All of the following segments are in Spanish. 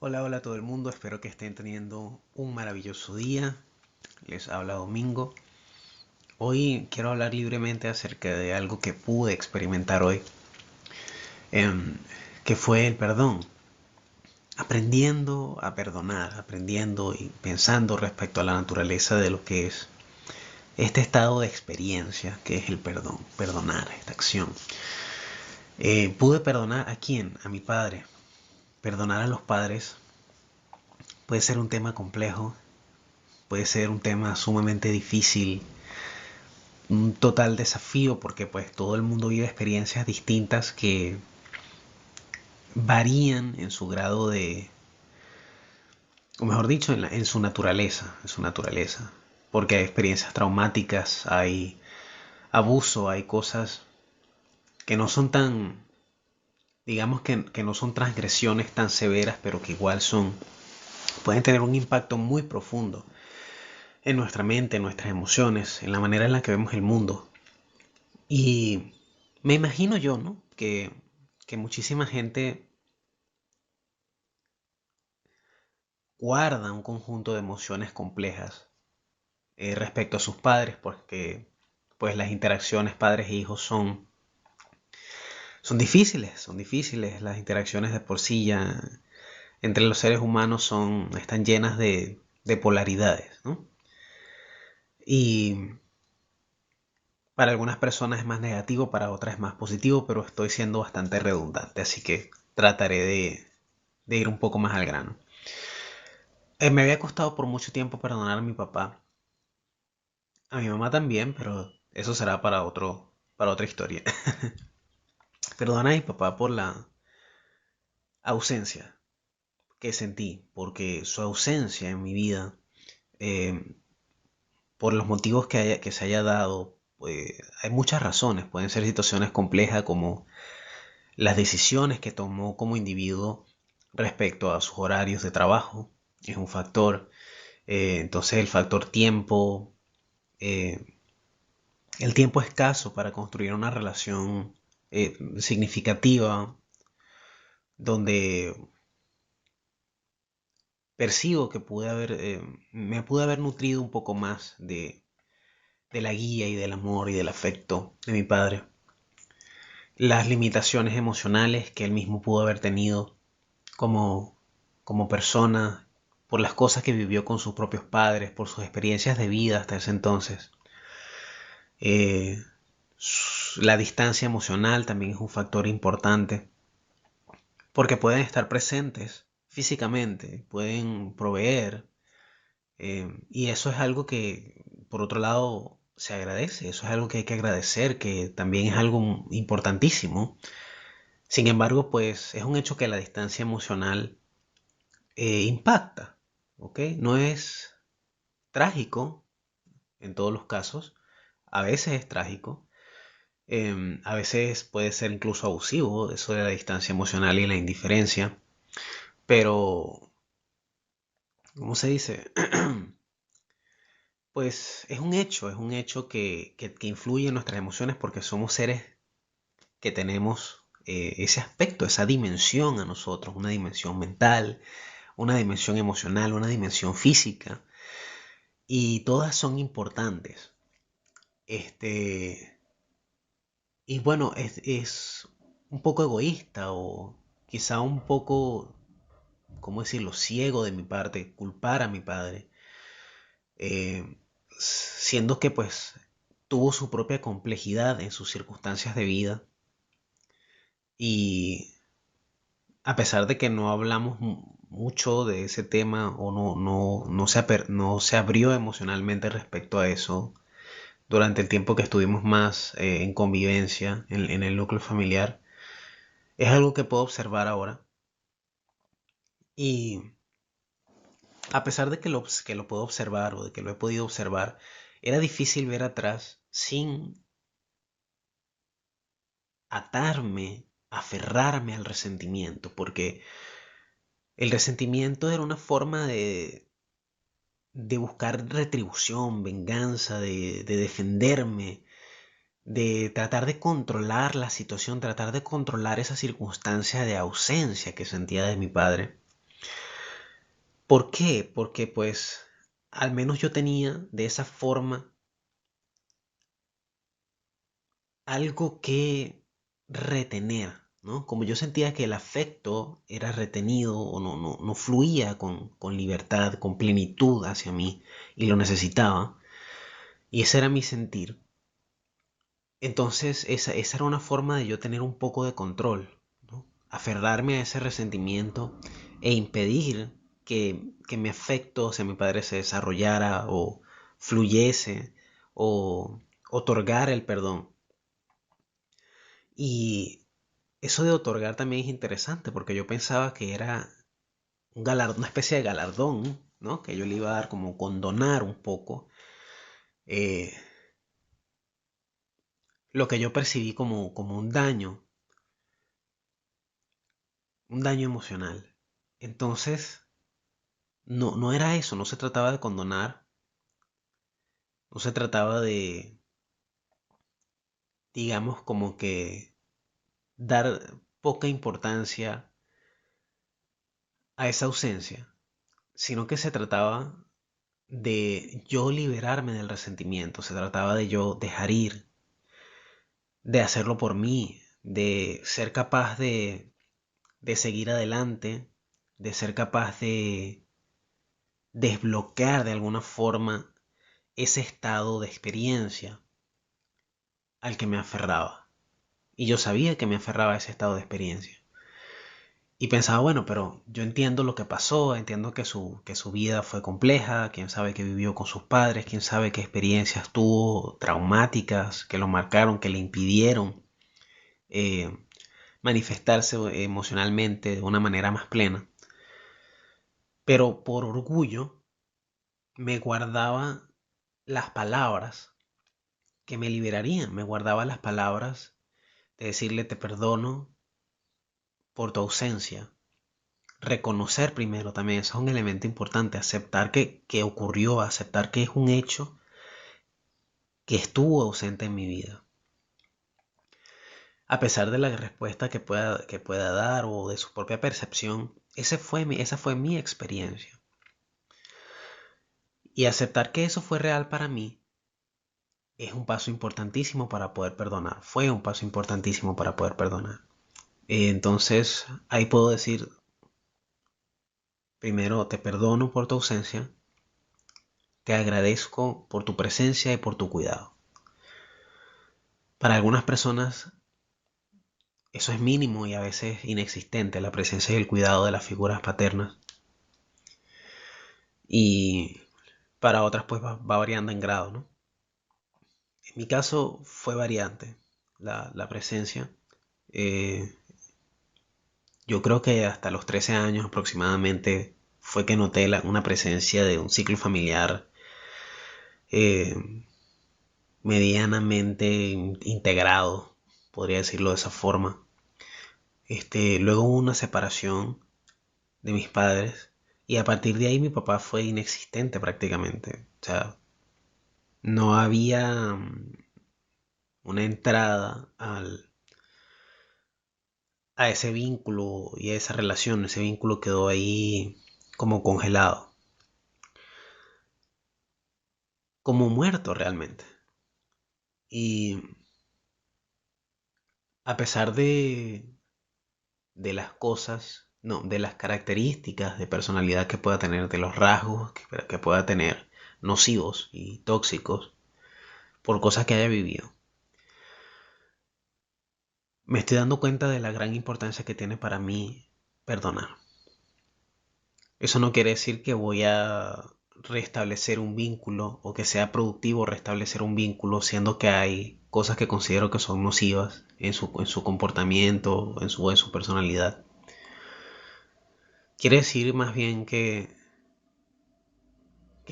Hola, hola a todo el mundo, espero que estén teniendo un maravilloso día. Les habla Domingo. Hoy quiero hablar libremente acerca de algo que pude experimentar hoy, em, que fue el perdón. Aprendiendo a perdonar, aprendiendo y pensando respecto a la naturaleza de lo que es este estado de experiencia que es el perdón, perdonar, esta acción. Pude perdonar a quién, a mi padre. Perdonar a los padres puede ser un tema complejo, puede ser un tema sumamente difícil, un total desafío porque pues todo el mundo vive experiencias distintas que varían en su grado de, o mejor dicho, en su naturaleza, porque hay experiencias traumáticas, hay abuso, hay cosas que no son tan, digamos que no son transgresiones tan severas, pero que igual pueden tener un impacto muy profundo en nuestra mente, en nuestras emociones, en la manera en la que vemos el mundo. Y me imagino yo, ¿no? Que muchísima gente guarda un conjunto de emociones complejas respecto a sus padres, porque pues las interacciones padres e hijos son difíciles, las interacciones de por sí ya entre los seres humanos están llenas de polaridades, ¿no? Y para algunas personas es más negativo, para otras es más positivo, pero estoy siendo bastante redundante, así que trataré de ir un poco más al grano. Me había costado por mucho tiempo perdonar a mi papá, a mi mamá también, pero eso será para otra historia. Perdonar a mi papá por la ausencia que sentí, porque su ausencia en mi vida, eh, por los motivos que se haya dado, hay muchas razones. Pueden ser situaciones complejas como las decisiones que tomó como individuo respecto a sus horarios de trabajo, es un factor. Entonces el factor tiempo, eh, el tiempo escaso para construir una relación significativa donde percibo que me pude haber nutrido un poco más de la guía y del amor y del afecto de mi padre. Las limitaciones emocionales que él mismo pudo haber tenido como, como persona, por las cosas que vivió con sus propios padres, por sus experiencias de vida hasta ese entonces. Eh, la distancia emocional también es un factor importante porque pueden estar presentes físicamente, pueden proveer, y eso es algo que, por otro lado, se agradece, eso es algo que hay que agradecer, que también es algo importantísimo. Sin embargo, pues es un hecho que la distancia emocional impacta, ¿ok? No es trágico en todos los casos, a veces es trágico, a veces puede ser incluso abusivo, eso de la distancia emocional y la indiferencia, pero, ¿cómo se dice? Pues es un hecho que influye en nuestras emociones porque somos seres que tenemos ese aspecto, esa dimensión a nosotros, una dimensión mental, una dimensión emocional, una dimensión física, y todas son importantes. Este, y bueno, es un poco egoísta o quizá un poco, ¿cómo decirlo?, ciego de mi parte, culpar a mi padre, eh, siendo que pues tuvo su propia complejidad en sus circunstancias de vida y a pesar de que no hablamos mucho de ese tema o no se abrió emocionalmente respecto a eso durante el tiempo que estuvimos más en convivencia en el núcleo familiar, es algo que puedo observar ahora y a pesar de que lo puedo observar o de que lo he podido observar, era difícil ver atrás sin atarme, aferrarme al resentimiento, porque el resentimiento era una forma de buscar retribución, venganza, de defenderme, de tratar de controlar la situación, tratar de controlar esa circunstancia de ausencia que sentía de mi padre. ¿Por qué? Porque pues al menos yo tenía de esa forma algo que retener, ¿no? Como yo sentía que el afecto era retenido o no fluía con libertad, con plenitud hacia mí y lo necesitaba, y ese era mi sentir. Entonces esa era una forma de yo tener un poco de control, ¿no? Aferrarme a ese resentimiento e impedir que mi afecto hacia mi padre se desarrollara o fluyese o otorgar el perdón. Y eso de otorgar también es interesante porque yo pensaba que era un galardón, una especie de galardón, ¿no? Que yo le iba a dar como condonar un poco eh, lo que yo percibí como un daño emocional. Entonces, no era eso, no se trataba de condonar, no se trataba de, digamos, como que dar poca importancia a esa ausencia, sino que se trataba de yo liberarme del resentimiento, se trataba de yo dejar ir, de hacerlo por mí, de ser capaz de seguir adelante, de ser capaz de desbloquear de alguna forma ese estado de experiencia al que me aferraba. Y yo sabía que me aferraba a ese estado de experiencia. Y pensaba, bueno, pero yo entiendo lo que pasó, entiendo que su vida fue compleja, quién sabe que vivió con sus padres, quién sabe qué experiencias tuvo traumáticas que lo marcaron, que le impidieron eh, manifestarse emocionalmente de una manera más plena. Pero por orgullo me guardaba las palabras que me liberarían, me guardaba las palabras de decirle te perdono por tu ausencia. Reconocer primero también, eso es un elemento importante, aceptar que ocurrió, aceptar que es un hecho que estuvo ausente en mi vida. A pesar de la respuesta que pueda dar o de su propia percepción, esa fue mi experiencia. Y aceptar que eso fue real para mí es un paso importantísimo para poder perdonar. Fue un paso importantísimo para poder perdonar. Entonces, ahí puedo decir, primero, te perdono por tu ausencia, te agradezco por tu presencia y por tu cuidado. Para algunas personas eso es mínimo y a veces inexistente, la presencia y el cuidado de las figuras paternas. Y para otras pues va variando en grado, ¿no? En mi caso fue variante la presencia. Eh, yo creo que hasta los 13 años aproximadamente fue que noté una presencia de un ciclo familiar eh, medianamente integrado, podría decirlo de esa forma. Luego hubo una separación de mis padres y a partir de ahí mi papá fue inexistente prácticamente. O sea, no había una entrada a ese vínculo y a esa relación. Ese vínculo quedó ahí como congelado, como muerto realmente. Y a pesar de las cosas, no, de las características de personalidad que pueda tener, de los rasgos que pueda tener nocivos y tóxicos por cosas que haya vivido, me estoy dando cuenta de la gran importancia que tiene para mí perdonar. Eso no quiere decir que voy a restablecer un vínculo o que sea productivo restablecer un vínculo, siendo que hay cosas que considero que son nocivas en su comportamiento, en su personalidad. Quiere decir más bien que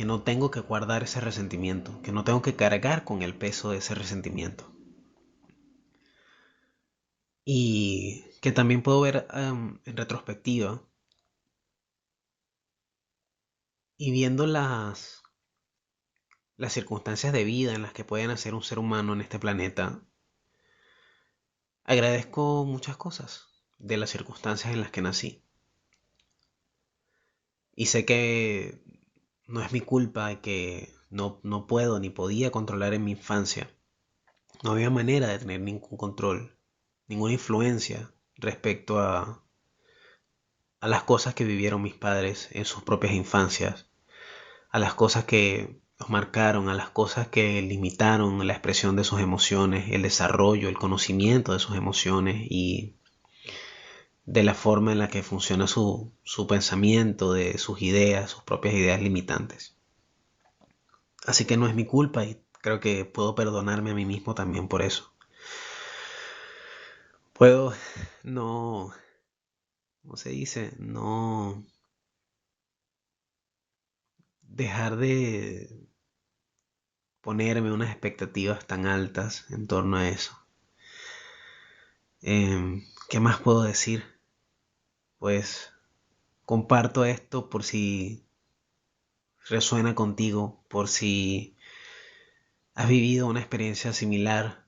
no tengo que guardar ese resentimiento, que no tengo que cargar con el peso de ese resentimiento. Y que también puedo ver en retrospectiva y viendo las circunstancias de vida en las que puede nacer un ser humano en este planeta, agradezco muchas cosas de las circunstancias en las que nací. Y sé que no es mi culpa, que no puedo ni podía controlar en mi infancia. No había manera de tener ningún control, ninguna influencia respecto a las cosas que vivieron mis padres en sus propias infancias, a las cosas que los marcaron, a las cosas que limitaron la expresión de sus emociones, el desarrollo, el conocimiento de sus emociones y de la forma en la que funciona su pensamiento, de sus ideas, sus propias ideas limitantes. Así que no es mi culpa y creo que puedo perdonarme a mí mismo también por eso. Puedo no, ¿cómo se dice? No dejar de ponerme unas expectativas tan altas en torno a eso. ¿Qué más puedo decir? Pues comparto esto por si resuena contigo, por si has vivido una experiencia similar,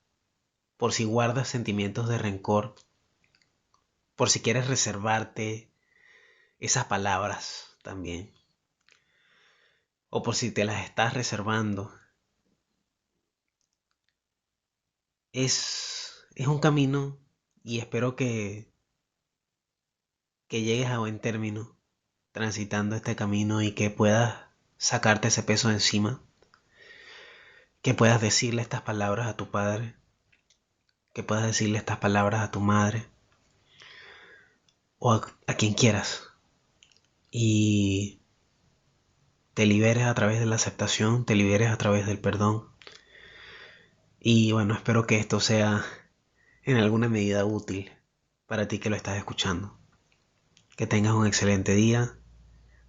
por si guardas sentimientos de rencor, por si quieres reservarte esas palabras también, o por si te las estás reservando. Es un camino y espero que llegues a buen término transitando este camino y que puedas sacarte ese peso de encima, que puedas decirle estas palabras a tu padre, que puedas decirle estas palabras a tu madre o a quien quieras y te liberes a través de la aceptación, te liberes a través del perdón. Y bueno, espero que esto sea en alguna medida útil para ti que lo estás escuchando. Que tengas un excelente día.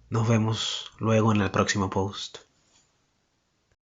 Nos vemos luego en el próximo post.